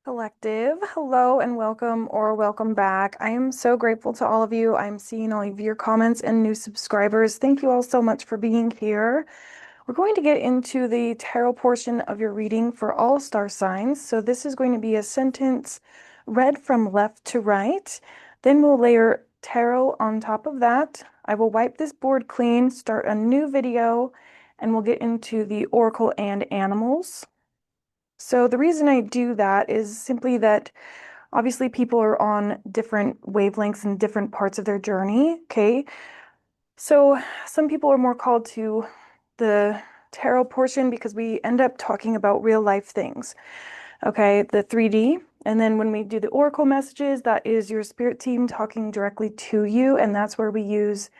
Collective, hello and welcome or welcome back. I am so grateful to all of you. I'm seeing all of your comments and new subscribers. Thank you all so much for being here. We're going to get into the tarot portion of your reading for all star signs. So this is going to be a sentence read from left to right. Then we'll layer tarot on top of that. I will wipe this board clean, start a new video, and we'll get into the oracle and animals. So the reason I do that is simply that obviously people are on different wavelengths and different parts of their journey, okay? So some people are more called to the tarot portion because we end up talking about real life things, okay? The 3D. And then when we do the oracle messages, that is your spirit team talking directly to you, and that's where we use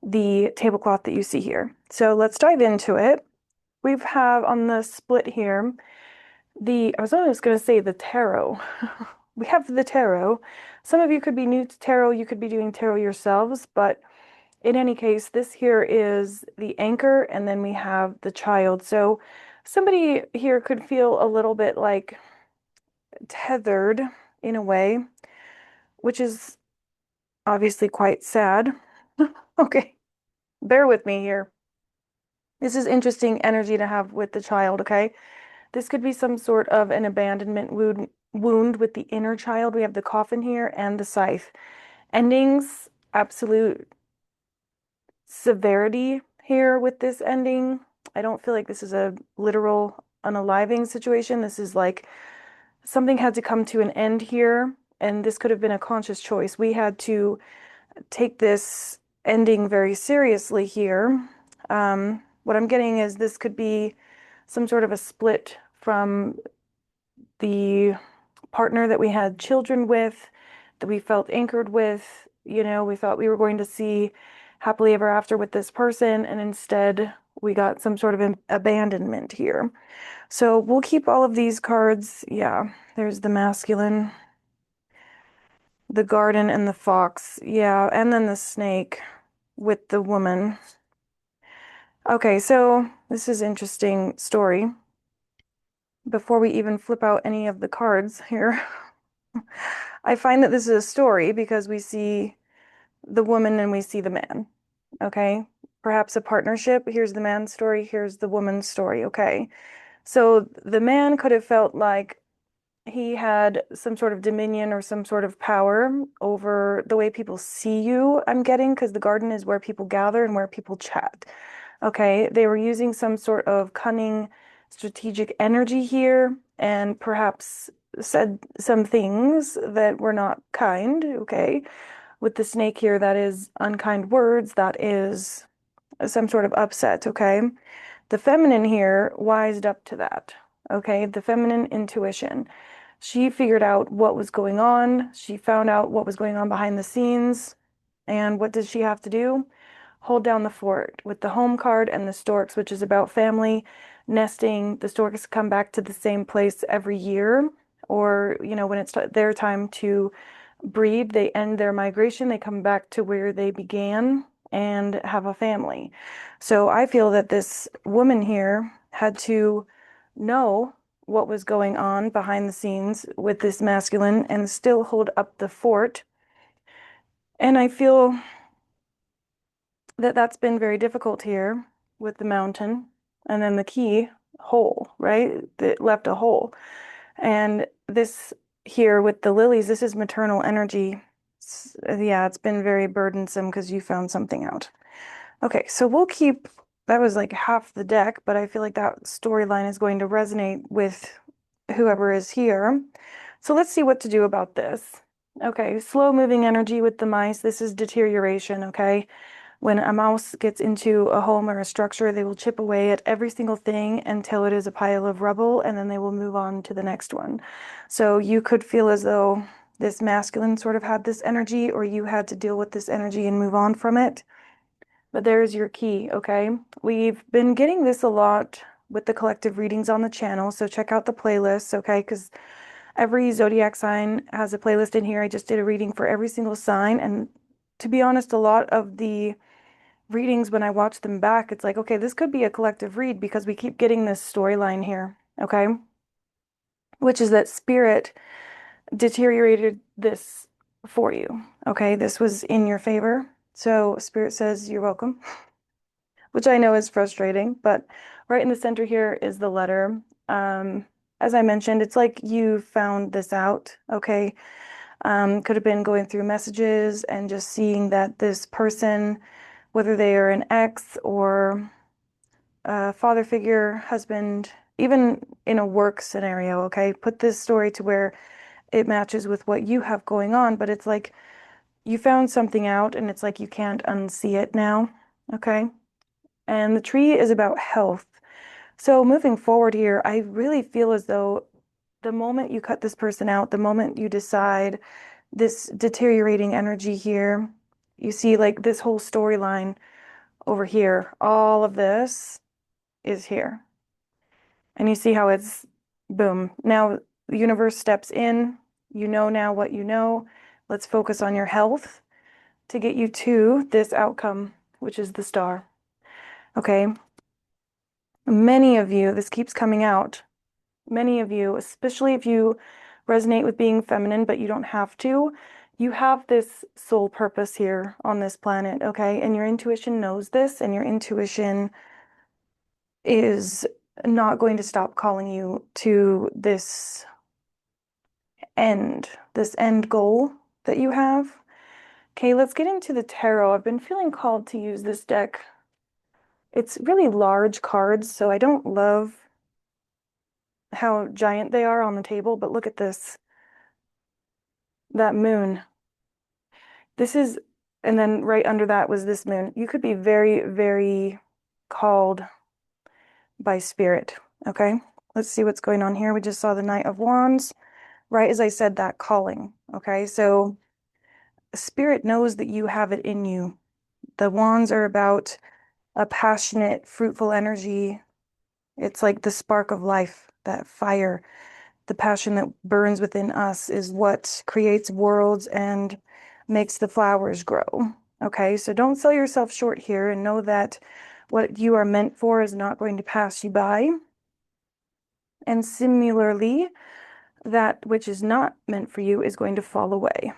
the tablecloth that you see here. So let's dive into it. We have on the split here I was always going to say the tarot. We have the tarot. Some of you could be new to tarot, you could be doing tarot yourselves, but in any case, this here is the anchor, and then we have the child. So somebody here could feel a little bit like tethered in a way, which is obviously quite sad. Okay, bear with me here. This is interesting energy to have with the child, okay? This could be some sort of an abandonment wound with the inner child. We have the coffin here and the scythe. Endings, absolute severity here with this ending. I don't feel like this is a literal unaliving situation. This is like something had to come to an end here, and this could have been a conscious choice. We had to take this ending very seriously here. What I'm getting is this could be some sort of a split from the partner that we had children with, that we felt anchored with. You know, we thought we were going to see happily ever after with this person, and instead we got some sort of abandonment here. So we'll keep all of these cards. Yeah, there's the masculine, the garden, and the fox. Yeah, and then the snake with the woman. Okay, so this is interesting story. Before we even flip out any of the cards here, I find that this is a story because we see the woman and we see the man. Okay. Perhaps a partnership. Here's the man's story. Here's the woman's story. Okay. So the man could have felt like he had some sort of dominion or some sort of power over the way people see you, I'm getting, because the garden is where people gather and where people chat. Okay. They were using some sort of cunning, strategic energy here and perhaps said some things that were not kind. Okay. With the snake here, that is unkind words, that is some sort of upset, okay? The feminine here wised up to that, okay? The feminine intuition. She figured out what was going on. She found out what was going on behind the scenes. And what does she have to do? Hold down the fort with the home card and the storks, which is about family, nesting. The storks come back to the same place every year, or, you know, when it's their time to breed, they end their migration, they come back to where they began and have a family. So I feel that this woman here had to know what was going on behind the scenes with this masculine and still hold up the fort. And I feel that that's been very difficult here with the mountain and then the key hole, right? That left a hole. And this here with the lilies, this is maternal energy. Yeah, it's been very burdensome because you found something out. Okay, so we'll keep, that was like half the deck, but I feel like that storyline is going to resonate with whoever is here. So let's see what to do about this. Okay, slow moving energy with the mice. This is deterioration, okay? When a mouse gets into a home or a structure, they will chip away at every single thing until it is a pile of rubble, and then they will move on to the next one. So you could feel as though this masculine sort of had this energy, or you had to deal with this energy and move on from it. But there's your key, okay? We've been getting this a lot with the collective readings on the channel, so check out the playlists, okay? Because every zodiac sign has a playlist in here. I just did a reading for every single sign, and to be honest, a lot of the readings, when I watch them back, it's like, okay, this could be a collective read because we keep getting this storyline here, okay? which is that spirit deteriorated this for you. Okay, this was in your favor. So spirit says you're welcome, which I know is frustrating, but right in the center here is the letter. Um, as I mentioned, it's like you found this out, okay? Could have been going through messages and just seeing that this person, whether they are an ex or a father figure, husband, even in a work scenario, okay? Put this story to where it matches with what you have going on, but it's like you found something out and it's like you can't unsee it now, okay? And the tree is about health. So moving forward here, I really feel as though the moment you cut this person out, the moment you decide this deteriorating energy here, you see like this whole storyline over here, all of this is here. And you see how it's boom. Now the universe steps in. You know now what you know. Let's focus on your health to get you to this outcome, which is the star. Okay. Many of you, this keeps coming out. Many of you, especially if you resonate with being feminine, but you don't have to, you have this soul purpose here on this planet, okay? And your intuition knows this, and your intuition is not going to stop calling you to this end goal that you have. Okay, let's get into the tarot. I've been feeling called to use this deck. It's really large cards, so I don't love how giant they are on the table, but look at this. That moon. This is, and then right under that was this moon. You could be very, very called by spirit. Okay, let's see what's going on here. We just saw the Knight of Wands, right as I said that calling. Okay, so spirit knows that you have it in you. The wands are about a passionate, fruitful energy. It's like the spark of life, that fire. The passion that burns within us is what creates worlds and makes the flowers grow. Okay, so don't sell yourself short here and know that what you are meant for is not going to pass you by. And similarly, that which is not meant for you is going to fall away.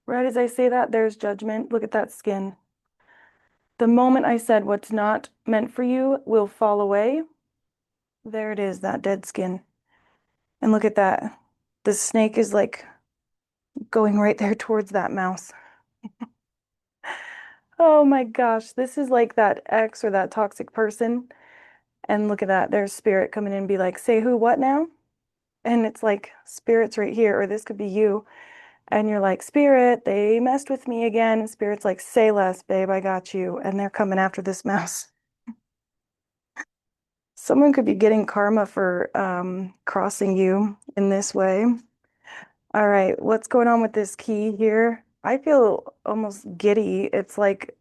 Right as I say that, there's judgment. Look at that skin. The moment I said what's not meant for you will fall away, there it is, that dead skin. And look at that. The snake is like going right there towards that mouse. Oh my gosh, this is like that ex or that toxic person. And look at that, there's spirit coming in and be like, say who, what now? And it's like, spirit's right here, or this could be you. And you're like, spirit, they messed with me again. And spirit's like, say less, babe, I got you. And they're coming after this mouse. Someone could be getting karma for crossing you in this way. All right, what's going on with this key here? I feel almost giddy. It's like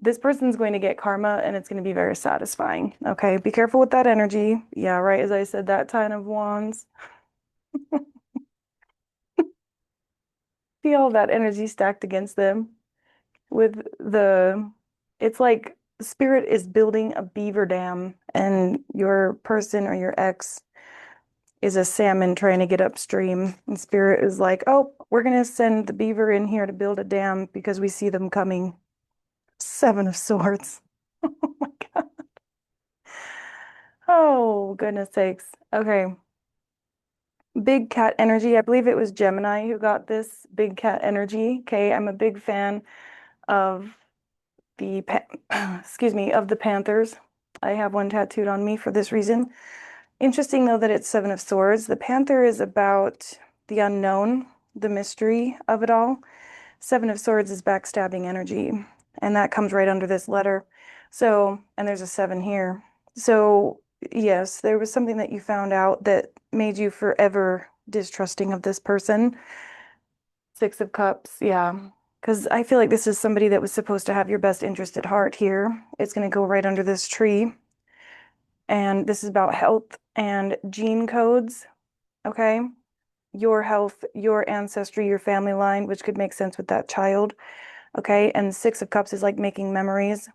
this person's going to get karma and it's going to be very satisfying. Okay, be careful with that energy. Yeah, right as I said, that 10 of wands. See all that energy stacked against them with it's like spirit is building a beaver dam and your person or your ex is a salmon trying to get upstream. And spirit is like, oh, we're going to send the beaver in here to build a dam because we see them coming. Seven of Swords. Oh my God. Oh, goodness sakes. Okay. Big cat energy. I believe it was Gemini who got this big cat energy. Okay. I'm a big fan of excuse me, of the Panthers. I have one tattooed on me for this reason. Interesting though that it's Seven of Swords. The Panther is about the unknown, the mystery of it all. Seven of Swords is backstabbing energy, and that comes right under this letter. So, and there's a seven here. So, yes, there was something that you found out that made you forever distrusting of this person. Six of Cups, yeah. Because I feel like this is somebody that was supposed to have your best interest at heart here. It's going to go right under this tree. And this is about health and gene codes, okay? Your health, your ancestry, your family line, which could make sense with that child, okay? And Six of Cups is like making memories.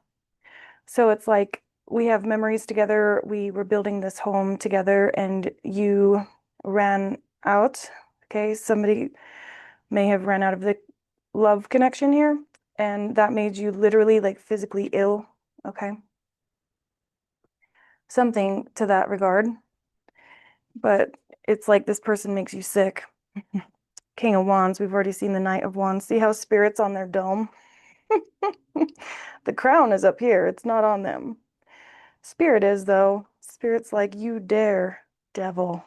So it's like we have memories together. We were building this home together and you ran out. Okay, somebody may have run out of the love connection here, and that made you literally like physically ill. Okay, something to that regard. But it's like this person makes you sick. King of Wands, we've already seen the Knight of Wands. See how Spirit's on their dome? The crown is up here, it's not on them. Spirit is, though. Spirit's like, you dare, devil.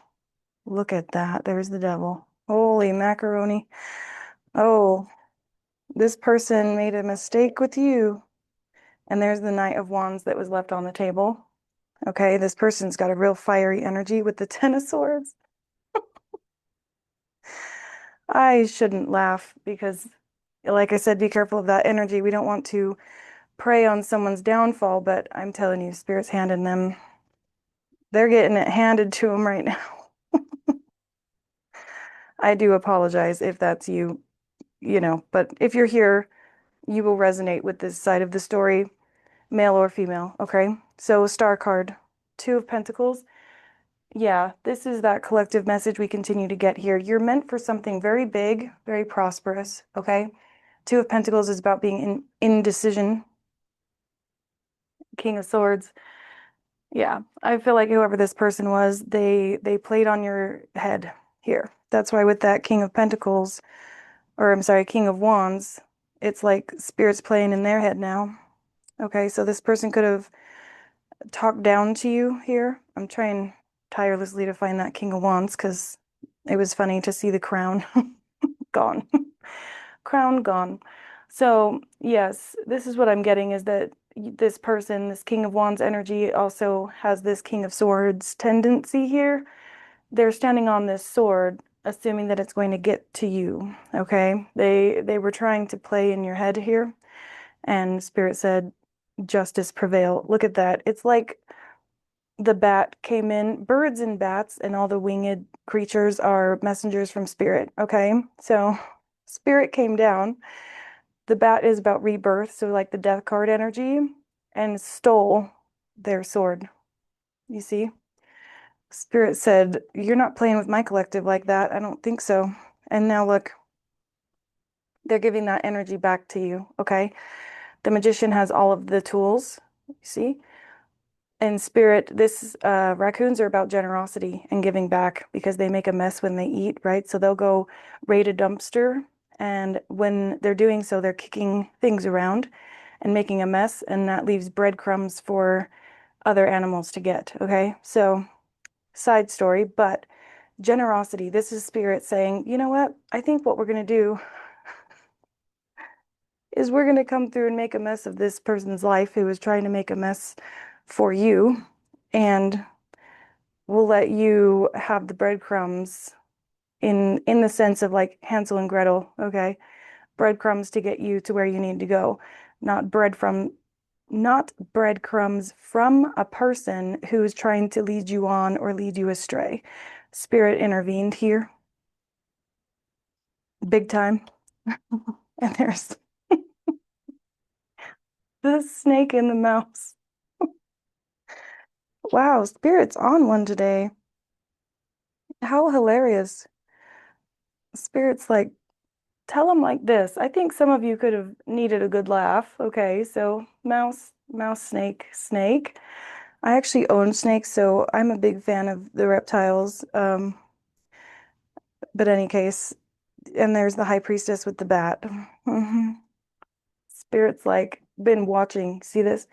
Look at that. There's the devil. Holy macaroni. Oh, this person made a mistake with you. And there's the Knight of Wands that was left on the table. Okay, this person's got a real fiery energy with the Ten of Swords. I shouldn't laugh because, like I said, be careful of that energy. We don't want to prey on someone's downfall, but I'm telling you, Spirit's handing them, they're getting it handed to them right now. I do apologize if that's you, but if you're here, you will resonate with this side of the story, male or female, okay? So, star card, Two of Pentacles. Yeah, this is that collective message we continue to get here. You're meant for something very big, very prosperous, okay? Two of Pentacles is about being in indecision. King of Swords. Yeah, I feel like whoever this person was, they played on your head here. That's why with that King of Pentacles, or I'm sorry, King of Wands, it's like Spirit's playing in their head now. Okay, so this person could have talked down to you here. I'm trying tirelessly to find that King of Wands because it was funny to see the crown gone. Crown gone. So, yes, this is what I'm getting is that this person, this King of Wands energy, also has this King of Swords tendency here. They're standing on this sword, assuming that it's going to get to you. Okay? They were trying to play in your head here, and Spirit said, justice prevail. Look at that. It's like the bat came in. Birds and bats and all the winged creatures are messengers from Spirit. Okay? So Spirit came down. The bat is about rebirth, so like the death card energy, and stole their sword. You see? Spirit said, you're not playing with my collective like that. I don't think so. And now look, they're giving that energy back to you. Okay. The magician has all of the tools. You see? In spirit, this raccoons are about generosity and giving back because they make a mess when they eat, right? So they'll go raid a dumpster, and when they're doing so, they're kicking things around and making a mess, and that leaves breadcrumbs for other animals to get. Okay, so side story, but generosity. This is spirit saying, you know what? I think what we're going to do is we're going to come through and make a mess of this person's life who is trying to make a mess for you. And we'll let you have the breadcrumbs in the sense of like Hansel and Gretel, okay? Breadcrumbs to get you to where you need to go, not breadcrumbs from a person who's trying to lead you on or lead you astray. Spirit intervened here big time. And there's the snake and the mouse. Wow, Spirit's on one today. How hilarious. Spirit's like, tell them like this. I think some of you could have needed a good laugh. Okay, so mouse, mouse, snake, snake. I actually own snakes, so I'm a big fan of the reptiles. But any case, and there's the high priestess with the bat. Spirit's like been watching. See this?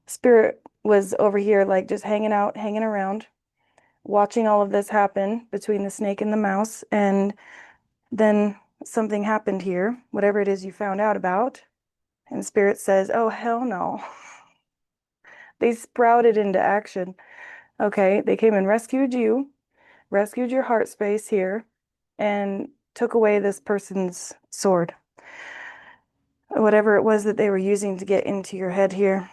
Spirit was over here, like just hanging out, hanging around, watching all of this happen between the snake and the mouse. And then something happened here, whatever it is you found out about. And Spirit says, oh, hell no. They sprouted into action. Okay, they came and rescued your heart space here, and took away this person's sword. Whatever it was that they were using to get into your head here.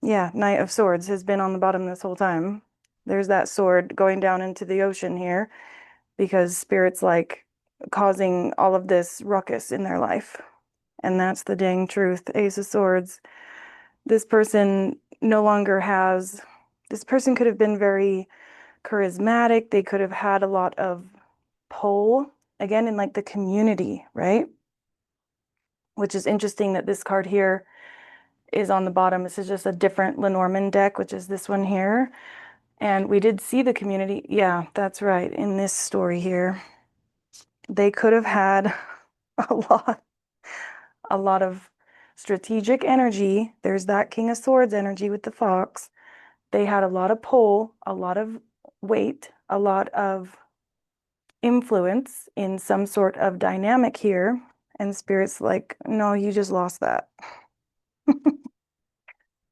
Yeah, Knight of Swords has been on the bottom this whole time. There's that sword going down into the ocean here because Spirit's like causing all of this ruckus in their life. And that's the dang truth. Ace of Swords. This person no longer has, this person could have been very charismatic. They could have had a lot of pull, again, in like the community, right? Which is interesting that this card here is on the bottom. This is just a different Lenormand deck, which is this one here. And we did see the community. Yeah, that's right. In this story here, they could have had a lot, a lot of strategic energy. There's that King of Swords energy with the fox. They had a lot of pull, a lot of weight, a lot of influence in some sort of dynamic here. And Spirit's like, no, you just lost that.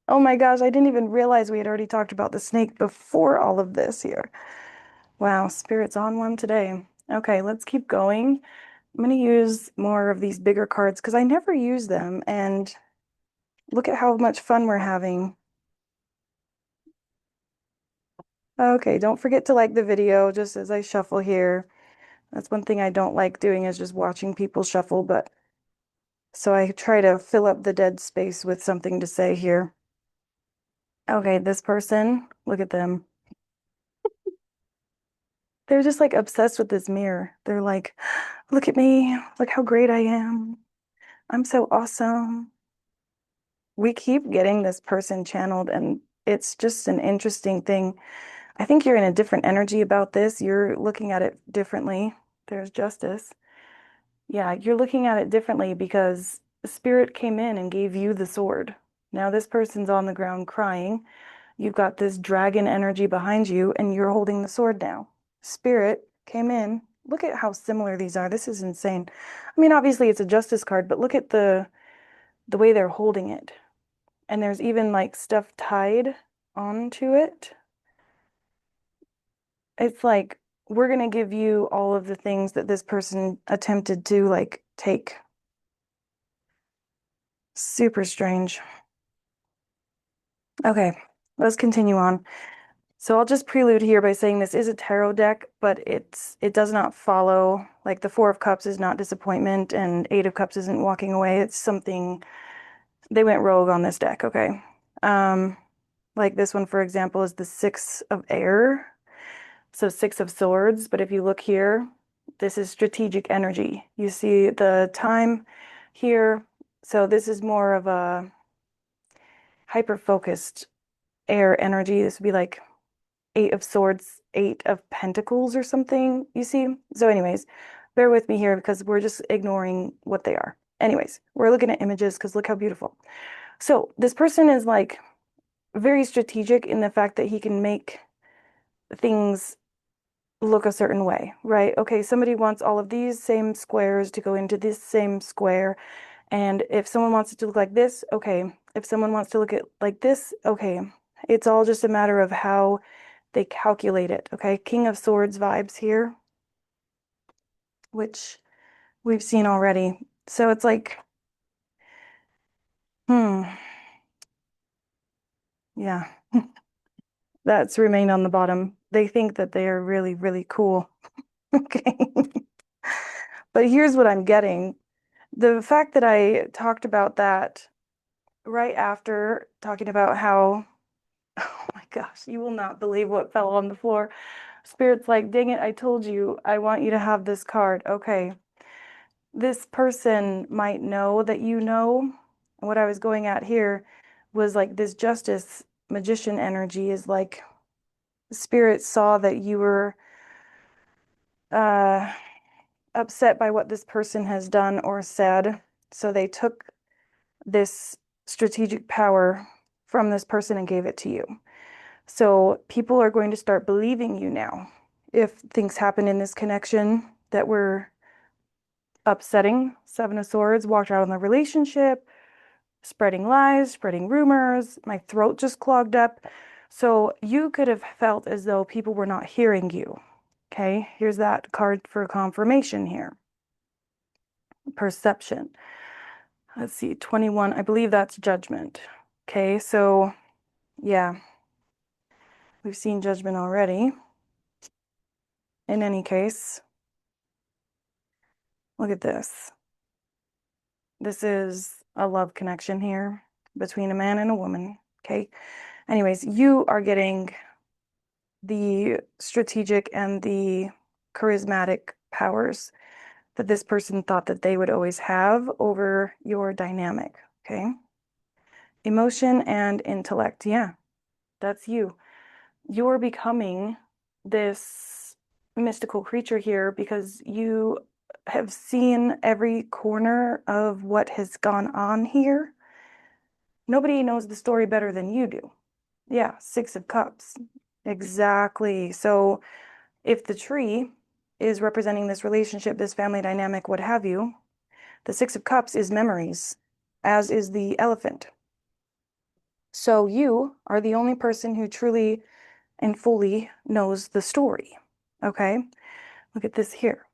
Oh my gosh, I didn't even realize we had already talked about the snake before all of this here. Wow, Spirit's on one today. Okay, let's keep going. I'm going to use more of these bigger cards because I never use them. And look at how much fun we're having. Okay, don't forget to like the video just as I shuffle here. That's one thing I don't like doing is just watching people shuffle, but so I try to fill up the dead space with something to say here. Okay, this person, look at them. They're just like obsessed with this mirror. They're like, look at me, look how great I am. I'm so awesome. We keep getting this person channeled, and it's just an interesting thing. I think you're in a different energy about this. You're looking at it differently. There's justice. Yeah, you're looking at it differently because the spirit came in and gave you the sword. Now this person's on the ground crying. You've got this dragon energy behind you, and you're holding the sword now. Spirit came in. Look at how similar these are. This is insane. I mean, obviously it's a justice card, but look at the way they're holding it. And there's even like stuff tied onto it. It's like we're gonna give you all of the things that this person attempted to like take. Super strange. Okay, let's continue on. So I'll just prelude here by saying this is a tarot deck, but it does not follow, like the Four of Cups is not disappointment and Eight of Cups isn't walking away. It's something they went rogue on this deck, okay? Um, like this one, for example, is the Six of Air. So Six of Swords, but if you look here, this is strategic energy. You see the time here. So this is more of a hyper-focused air energy. This would be like Eight of Swords, Eight of Pentacles or something, you see? So anyways, bear with me here because we're just ignoring what they are. Anyways, we're looking at images because look how beautiful. So this person is like very strategic in the fact that he can make things look a certain way, right? Okay, somebody wants all of these same squares to go into this same square. And if someone wants it to look like this, okay. If someone wants to look at like this, okay. It's all just a matter of how they calculate it, okay? King of Swords vibes here, which we've seen already. So it's like, hmm, yeah, that's remained on the bottom. They think that they are really, really cool. Okay. But here's what I'm getting. The fact that I talked about that right after talking about how, oh my gosh, you will not believe what fell on the floor. Spirit's like, dang it, I told you, I want you to have this card. Okay. This person might know that you know. What I was going at here was like this justice magician energy is like Spirit saw that you were uh, upset by what this person has done or said. So they took this strategic power from this person and gave it to you. So people are going to start believing you now. If things happen in this connection that were upsetting, Seven of Swords, walked out on the relationship, spreading lies, spreading rumors, my throat just clogged up. So you could have felt as though people were not hearing you. Okay, here's that card for confirmation here. Perception. Let's see, 21. I believe that's judgment. Okay, so yeah, we've seen judgment already. In any case, look at this. This is a love connection here between a man and a woman. Okay. Anyways, you are getting the strategic and the charismatic powers that this person thought that they would always have over your dynamic. Okay. Emotion and intellect. Yeah, that's you. You're becoming this mystical creature here because you have seen every corner of what has gone on here. Nobody knows the story better than you do. Yeah, Six of Cups. Exactly. So if the tree is representing this relationship, this family dynamic, what have you, the Six of Cups is memories, as is the elephant. So you are the only person who truly and fully knows the story. Okay, look at this here.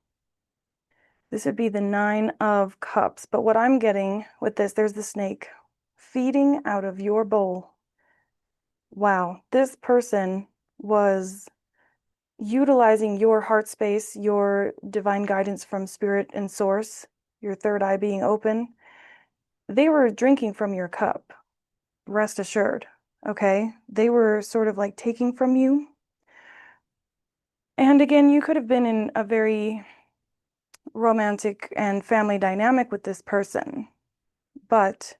This would be the Nine of Cups. But what I'm getting with this, there's the snake feeding out of your bowl. Wow, this person was utilizing your heart space, your divine guidance from spirit and source, your third eye being open. They were drinking from your cup, rest assured. Okay, they were sort of like taking from you. And again, you could have been in a very romantic and family dynamic with this person, but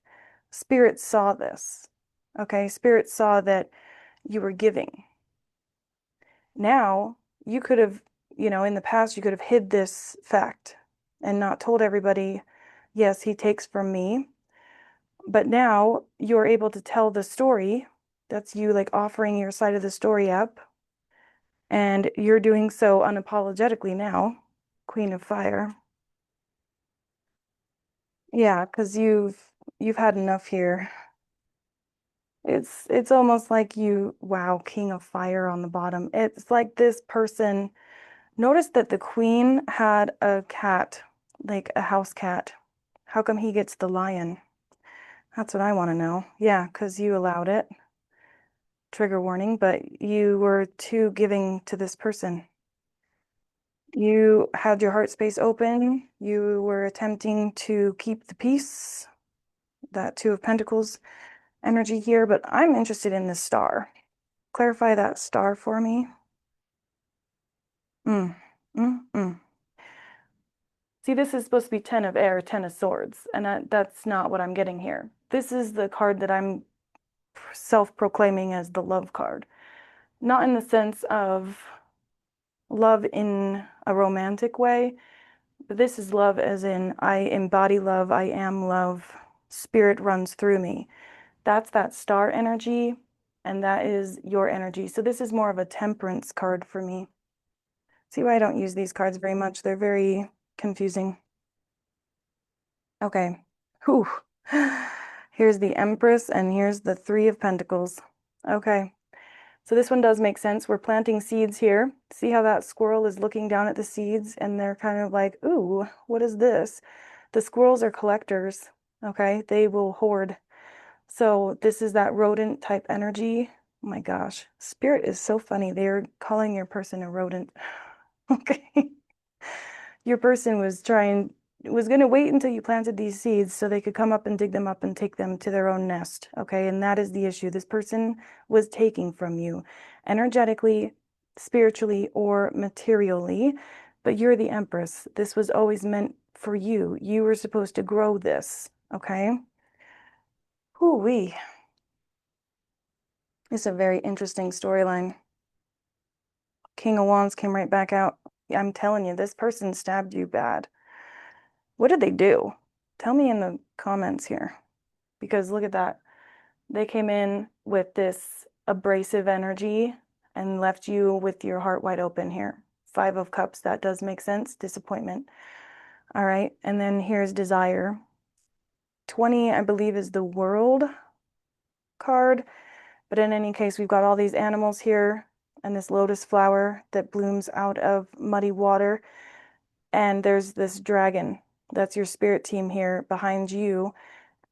Spirit saw this. Okay, Spirit saw that you were giving. Now, you could have, in the past, you could have hid this fact and not told everybody, yes, he takes from me. But now you're able to tell the story. That's you like offering your side of the story up. And you're doing so unapologetically now, Queen of Fire. Yeah, because you've had enough here. It's almost like wow, King of Fire on the bottom. It's like this person noticed that the queen had a cat, like a house cat. How come he gets the lion? That's what I want to know. Yeah, because you allowed it. Trigger warning, but you were too giving to this person. You had your heart space open. You were attempting to keep the peace, that Two of Pentacles energy here, but I'm interested in this star. Clarify that star for me. Mm, mm. See, this is supposed to be 10 of air, 10 of swords, and that's not what I'm getting here. This is the card that I'm self-proclaiming as the love card. Not in the sense of love in a romantic way, but this is love as in I embody love, I am love, spirit runs through me. That's that star energy, and that is your energy. So this is more of a temperance card for me. See why I don't use these cards very much? They're very confusing. Okay. Whew. Here's the Empress and here's the Three of Pentacles. Okay. So this one does make sense. We're planting seeds here. See how that squirrel is looking down at the seeds and they're kind of like, ooh, what is this? The squirrels are collectors. Okay. They will hoard. So this is that rodent type energy. Oh my gosh. Spirit is so funny. They're calling your person a rodent. Okay. Your person was going to wait until you planted these seeds so they could come up and dig them up and take them to their own nest. Okay. And that is the issue. This person was taking from you energetically, spiritually, or materially, but you're the Empress. This was always meant for you. You were supposed to grow this. Okay. Hoo-wee. It's a very interesting storyline. King of Wands came right back out. I'm telling you, this person stabbed you bad. What did they do? Tell me in the comments here. Because look at that. They came in with this abrasive energy and left you with your heart wide open here. Five of Cups, that does make sense. Disappointment. All right. And then here's Desire. 20, I believe, is the World card. But in any case, we've got all these animals here and this lotus flower that blooms out of muddy water. And there's this dragon. That's your spirit team here behind you.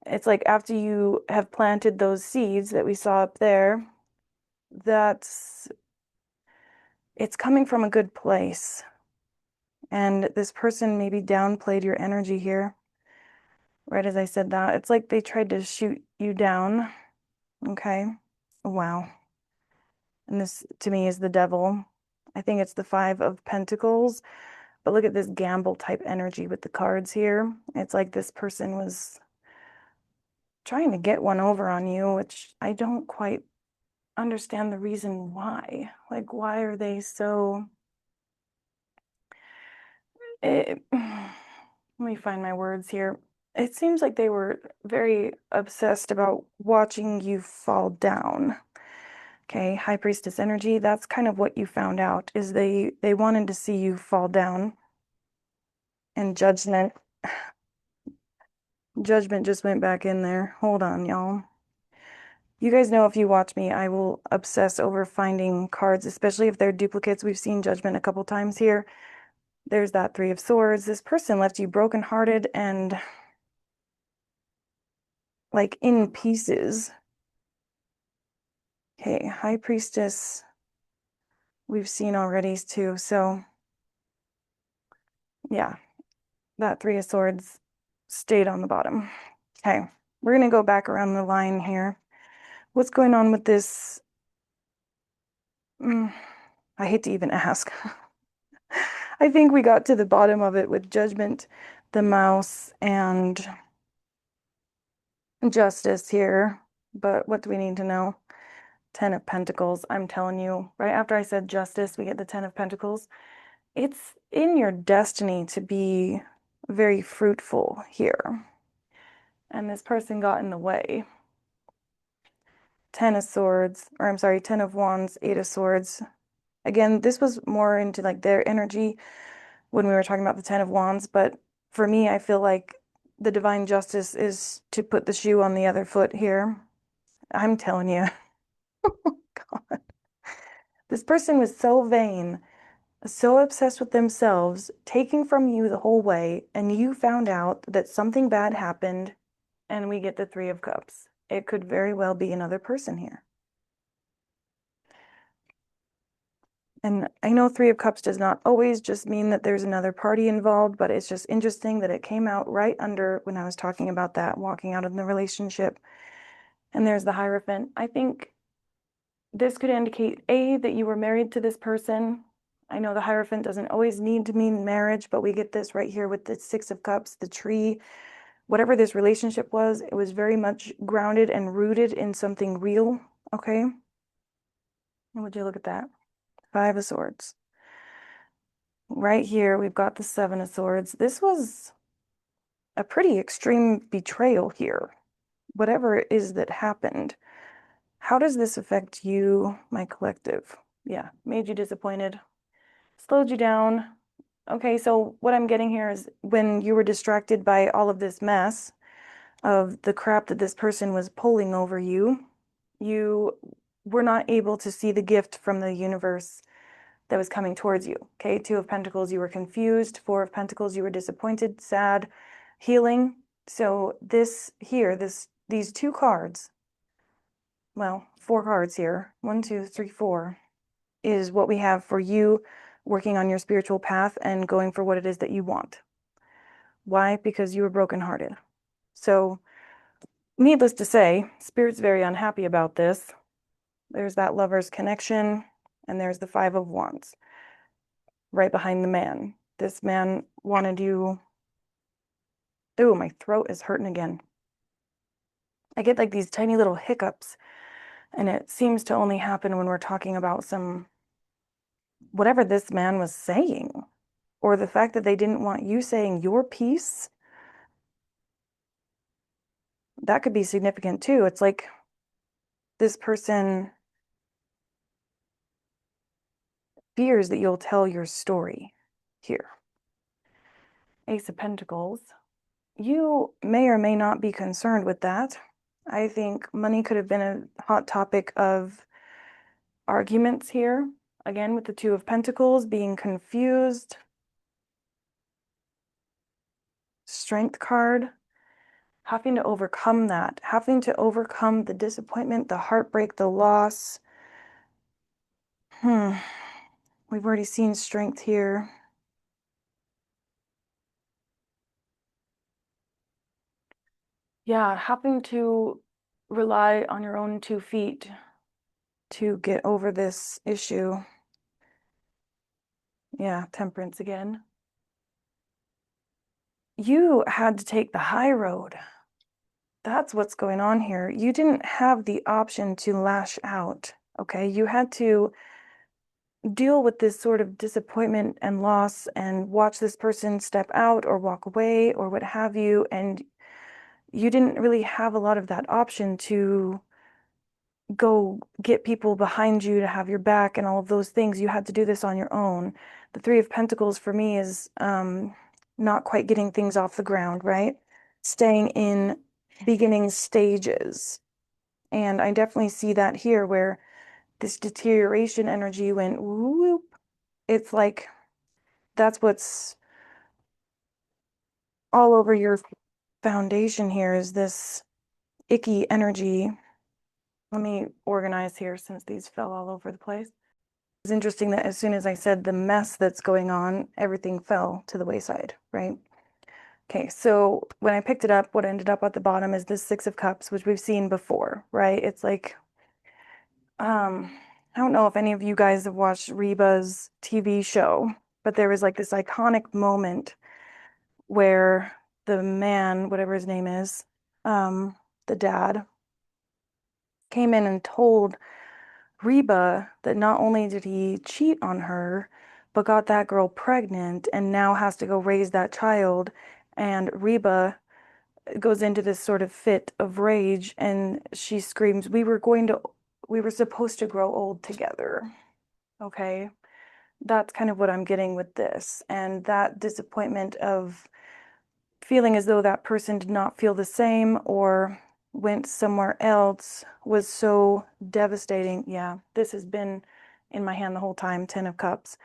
It's like after you have planted those seeds that we saw up there, it's coming from a good place. And this person maybe downplayed your energy here. Right as I said that, it's like they tried to shoot you down. Okay. Wow. And this to me is the devil. I think it's the Five of Pentacles. But look at this gamble type energy with the cards here. It's like this person was trying to get one over on you, which I don't quite understand the reason why. Like, why are they so... let me find my words here. It seems like they were very obsessed about watching you fall down. Okay, High Priestess energy, that's kind of what you found out, is they wanted to see you fall down. And judgment just went back in there. Hold on, y'all. You guys know if you watch me, I will obsess over finding cards, especially if they're duplicates. We've seen Judgment a couple times here. There's that Three of Swords. This person left you brokenhearted and like in pieces. Okay, High Priestess, we've seen already too. So yeah, that Three of Swords stayed on the bottom. Okay, we're gonna go back around the line here. What's going on with this? I hate to even ask. I think we got to the bottom of it with Judgment, the Mouse, and Justice here. But what do we need to know? Ten of Pentacles. I'm telling you, right after I said Justice, we get the Ten of Pentacles. It's in your destiny to be very fruitful here. And this person got in the way. Ten of Swords, or I'm sorry, Ten of Wands, Eight of Swords. Again, this was more into like their energy when we were talking about the Ten of Wands, but for me, I feel like the divine justice is to put the shoe on the other foot here. I'm telling you, God, this person was so vain, so obsessed with themselves, taking from you the whole way, and you found out that something bad happened, and we get the Three of Cups. It could very well be another person here. And I know Three of Cups does not always just mean that there's another party involved, but it's just interesting that it came out right under when I was talking about that, walking out of the relationship. And there's the Hierophant. I think this could indicate, A, that you were married to this person. I know the Hierophant doesn't always need to mean marriage, but we get this right here with the Six of Cups, the tree. Whatever this relationship was, it was very much grounded and rooted in something real, okay? And would you look at that? Five of Swords. Right here, we've got the Seven of Swords. This was a pretty extreme betrayal here. Whatever it is that happened, how does this affect you, my collective? Yeah, made you disappointed, slowed you down. Okay, so what I'm getting here is when you were distracted by all of this mess of the crap that this person was pulling over you, you were not able to see the gift from the universe that was coming towards you. Okay, Two of Pentacles, you were confused. Four of Pentacles, you were disappointed, sad, healing. So this here, these two cards, well, four cards here, one, two, three, four, is what we have for you working on your spiritual path and going for what it is that you want. Why? Because you were brokenhearted. So, needless to say, Spirit's very unhappy about this. There's that lover's connection, and there's the Five of Wands right behind the man. This man wanted you. Ooh, my throat is hurting again. I get like these tiny little hiccups, and it seems to only happen when we're talking about some whatever this man was saying, or the fact that they didn't want you saying your piece. That could be significant too. It's like this person fears that you'll tell your story here. Ace of Pentacles. You may or may not be concerned with that. I think money could have been a hot topic of arguments here. Again, with the Two of Pentacles, being confused. Strength card. Having to overcome that. Having to overcome the disappointment, the heartbreak, the loss. We've already seen strength here. Yeah, having to rely on your own 2 feet to get over this issue. Yeah, temperance again. You had to take the high road. That's what's going on here. You didn't have the option to lash out, okay? You had to deal with this sort of disappointment and loss and watch this person step out or walk away or what have you. And you didn't really have a lot of that option to go get people behind you to have your back and all of those things. You had to do this on your own. The Three of Pentacles for me is not quite getting things off the ground, right? Staying in beginning stages. And I definitely see that here where this deterioration energy went whoop. It's like that's what's all over your foundation here is this icky energy. Let me organize here since these fell all over the place. It's interesting that as soon as I said the mess that's going on, everything fell to the wayside, right? Okay, so when I picked it up, what ended up at the bottom is this Six of Cups, which we've seen before, right? It's like, I don't know if any of you guys have watched Reba's TV show, but there was like this iconic moment where the man, whatever his name is, the dad, came in and told Reba that not only did he cheat on her, but got that girl pregnant and now has to go raise that child. And Reba goes into this sort of fit of rage and she screams, we were supposed to grow old together. Okay. That's kind of what I'm getting with this. And that disappointment of feeling as though that person did not feel the same or went somewhere else was so devastating. Yeah, this has been in my hand the whole time, Ten of Cups.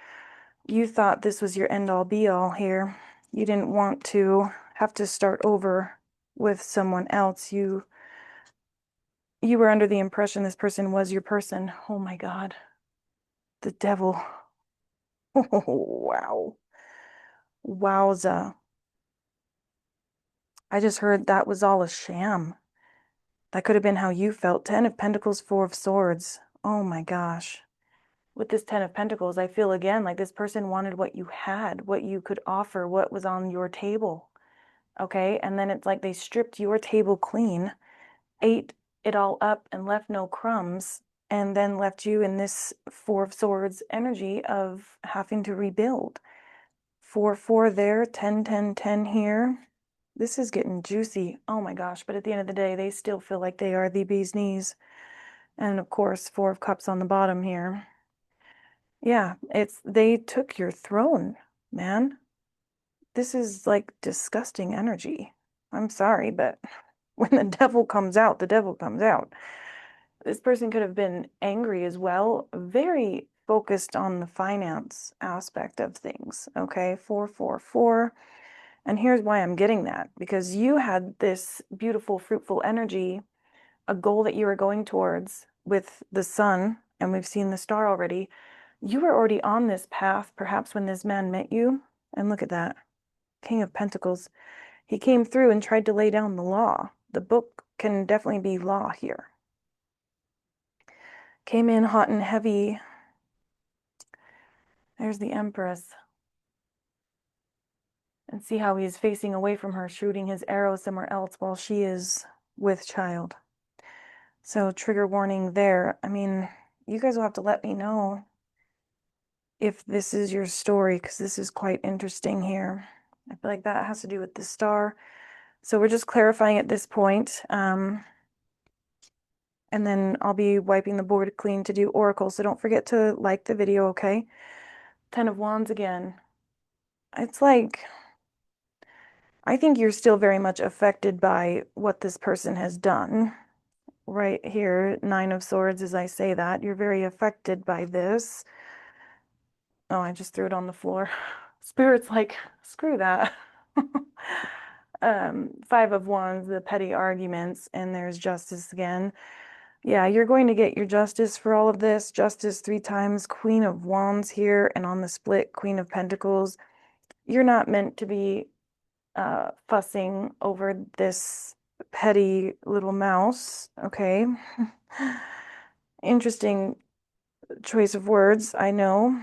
You thought this was your end all be all here. You didn't want to have to start over with someone else. You were under the impression this person was your person. Oh my God. The devil. Oh, wow. Wowza. I just heard that was all a sham. That could have been how you felt. Ten of Pentacles, Four of Swords. Oh my gosh. With this Ten of Pentacles, I feel again like this person wanted what you had, what you could offer, what was on your table. Okay. And then it's like they stripped your table clean, ate it all up, and left no crumbs, and then left you in this Four of Swords energy of having to rebuild. 4 4 there, 10 10 10 here. This is getting juicy. Oh my gosh. But at the end of the day, they still feel like they are the bee's knees. And of course, Four of Cups on the bottom here. Yeah, they took your throne, man. This is like disgusting energy. I'm sorry, but when the devil comes out, the devil comes out. This person could have been angry as well, very focused on the finance aspect of things. Okay, 4 4 4. And here's why I'm getting that, because you had this beautiful, fruitful energy, a goal that you were going towards with the sun, and we've seen the star already. You were already on this path, perhaps when this man met you. And look at that, King of Pentacles. He came through and tried to lay down the law. The book can definitely be law here. Came in hot and heavy. There's the Empress. And see how he's facing away from her, shooting his arrow somewhere else while she is with child. So trigger warning there. I mean, you guys will have to let me know if this is your story, because this is quite interesting here. I feel like that has to do with the star. So we're just clarifying at this point. And then I'll be wiping the board clean to do Oracle. So don't forget to like the video, okay? Ten of Wands again. It's like, I think you're still very much affected by what this person has done. Right here, Nine of Swords, as I say that, you're very affected by this. Oh, I just threw it on the floor. Spirit's like, screw that. Five of Wands, the petty arguments, and there's Justice again. Yeah, you're going to get your justice for all of this. Justice 3 times, Queen of Wands here, and on the split, Queen of Pentacles. You're not meant to be fussing over this petty little mouse. Okay. Interesting choice of words, I know.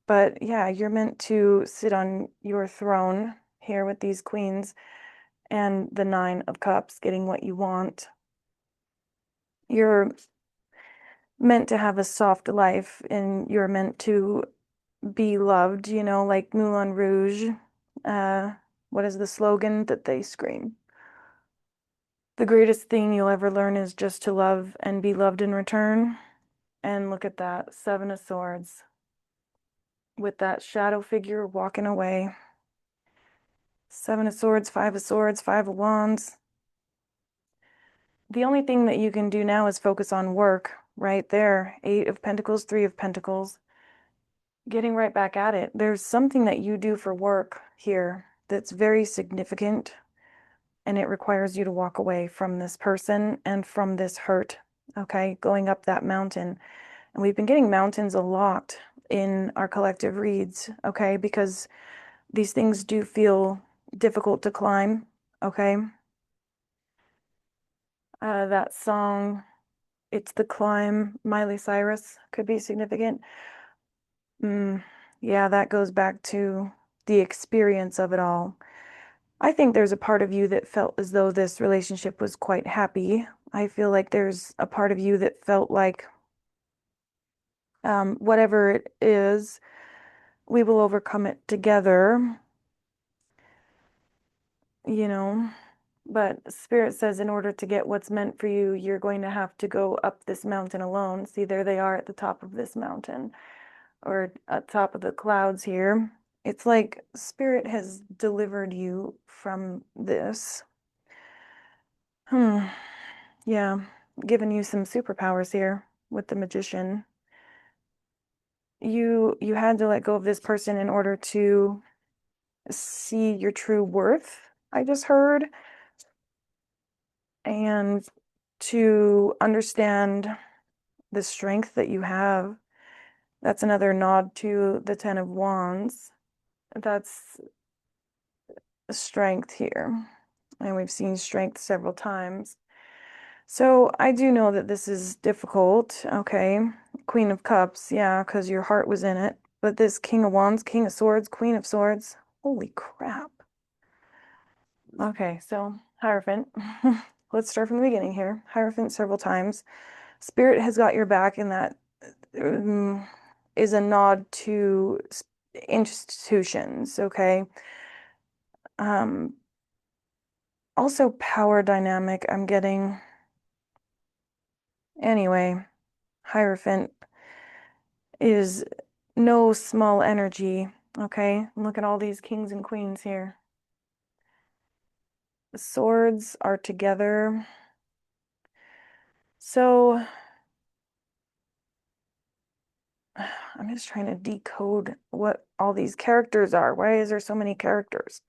But yeah, you're meant to sit on your throne here with these queens and the Nine of Cups, getting what you want. You're meant to have a soft life and you're meant to be loved, like Moulin Rouge. Uh, what is the slogan that they scream? The greatest thing you'll ever learn is just to love and be loved in return. And look at that, Seven of Swords with that shadow figure walking away. Seven of Swords, Five of Wands. The only thing that you can do now is focus on work right there. Eight of Pentacles, Three of Pentacles. Getting right back at it. There's something that you do for work here that's very significant, and it requires you to walk away from this person and from this hurt, okay? Going up that mountain. And we've been getting mountains a lot in our collective reads, okay? Because these things do feel difficult to climb, okay? That song, It's the Climb, Miley Cyrus, could be significant. Yeah, that goes back to the experience of it all. I think there's a part of you that felt as though this relationship was quite happy. I feel like there's a part of you that felt like whatever it is, we will overcome it together, you know. But Spirit says in order to get what's meant for you, you're going to have to go up this mountain alone. See, there they are at the top of this mountain or at top of the clouds here. It's like Spirit has delivered you from this. Yeah, giving you some superpowers here with the Magician. You had to let go of this person in order to see your true worth, I just heard, and to understand the strength that you have. That's another nod to the Ten of Wands. That's strength here. And we've seen strength several times. So I do know that this is difficult, okay? Queen of Cups, yeah, because your heart was in it. But this King of Wands, King of Swords, Queen of Swords, holy crap. Okay, so Hierophant. Let's start from the beginning here. Hierophant several times. Spirit has got your back, and that is a nod to institutions, okay? Also power dynamic, I'm getting. Anyway, Hierophant is no small energy, okay? Look at all these kings and queens here. The swords are together. So I'm just trying to decode what all these characters are. Why is there so many characters?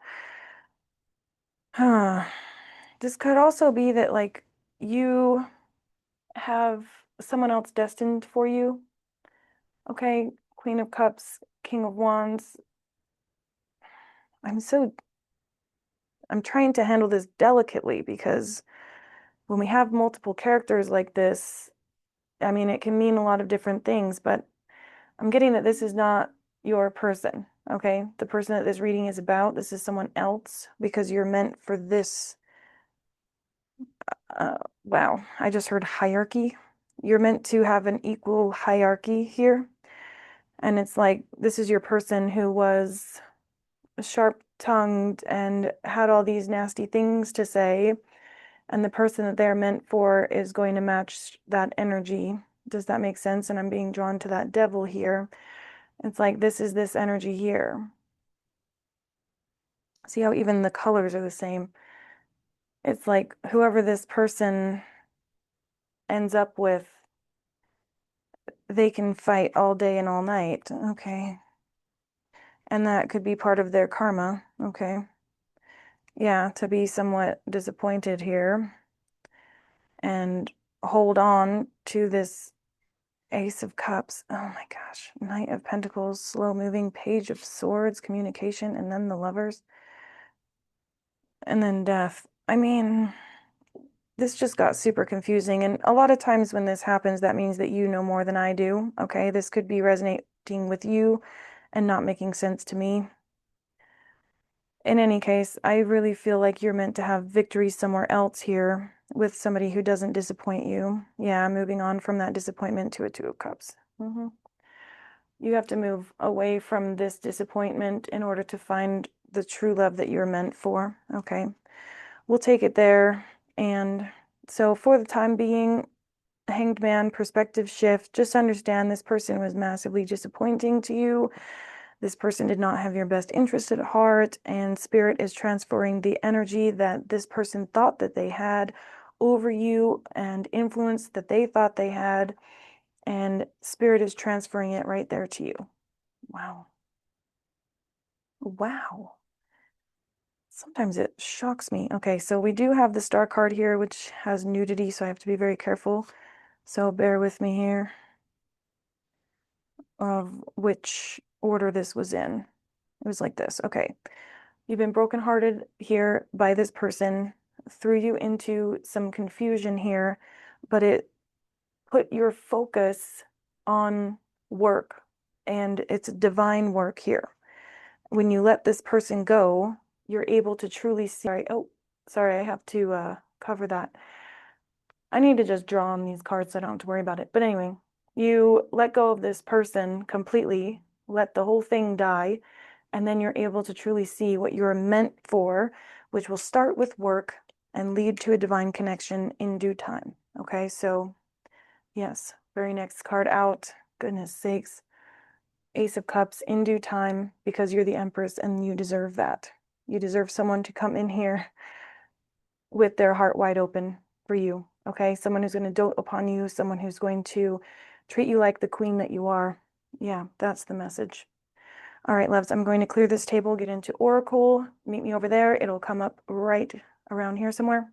This could also be that like you have someone else destined for you. Okay, Queen of Cups, King of Wands. I'm trying to handle this delicately because when we have multiple characters like this, I mean, it can mean a lot of different things, but I'm getting that this is not your person, okay? The person that this reading is about, this is someone else because you're meant for this. Wow, I just heard hierarchy. You're meant to have an equal hierarchy here. And it's like, this is your person who was sharp-tongued and had all these nasty things to say. And the person that they're meant for is going to match that energy. Does that make sense? And I'm being drawn to that devil here. It's like, this is this energy here. See how even the colors are the same? It's like whoever this person ends up with, they can fight all day and all night. Okay. And that could be part of their karma. Okay. Yeah, to be somewhat disappointed here and hold on to this Ace of Cups. Oh my gosh. Knight of Pentacles, slow moving, Page of Swords, communication, and then the Lovers. And then Death. I mean, this just got super confusing. And a lot of times when this happens, that means that you know more than I do. Okay, this could be resonating with you and not making sense to me. In any case, I really feel like you're meant to have victory somewhere else here with somebody who doesn't disappoint you. Yeah, moving on from that disappointment to a Two of Cups. You have to move away from this disappointment in order to find the true love that you're meant for. Okay, we'll take it there. And so for the time being, Hanged Man, perspective shift, just understand this person was massively disappointing to you. This person did not have your best interest at heart, and Spirit is transferring the energy that this person thought that they had over you and influence that they thought they had, and Spirit is transferring it right there to you. Wow. Wow. Sometimes it shocks me. Okay, so we do have the Star card here, which has nudity, so I have to be very careful. So bear with me here of which order this was in. It was like this. Okay. You've been brokenhearted here by this person, threw you into some confusion here, but it put your focus on work, and it's divine work here. When you let this person go, you're able to truly see. Sorry, oh, sorry, I have to cover that. I need to just draw on these cards so I don't have to worry about it. But anyway, you let go of this person completely, let the whole thing die, and then you're able to truly see what you're meant for, which will start with work and lead to a divine connection in due time. Okay, so yes, very next card out. Goodness sakes. Ace of Cups in due time, because you're the Empress and you deserve that. You deserve someone to come in here with their heart wide open for you. Okay, someone who's going to dote upon you, someone who's going to treat you like the queen that you are. Yeah, that's the message. All right, loves, I'm going to clear this table, get into Oracle. Meet me over there. It'll come up right around here somewhere.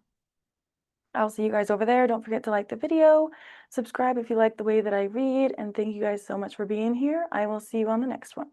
I'll see you guys over there. Don't forget to like the video, subscribe if you like the way that I read, and thank you guys so much for being here. I will see you on the next one.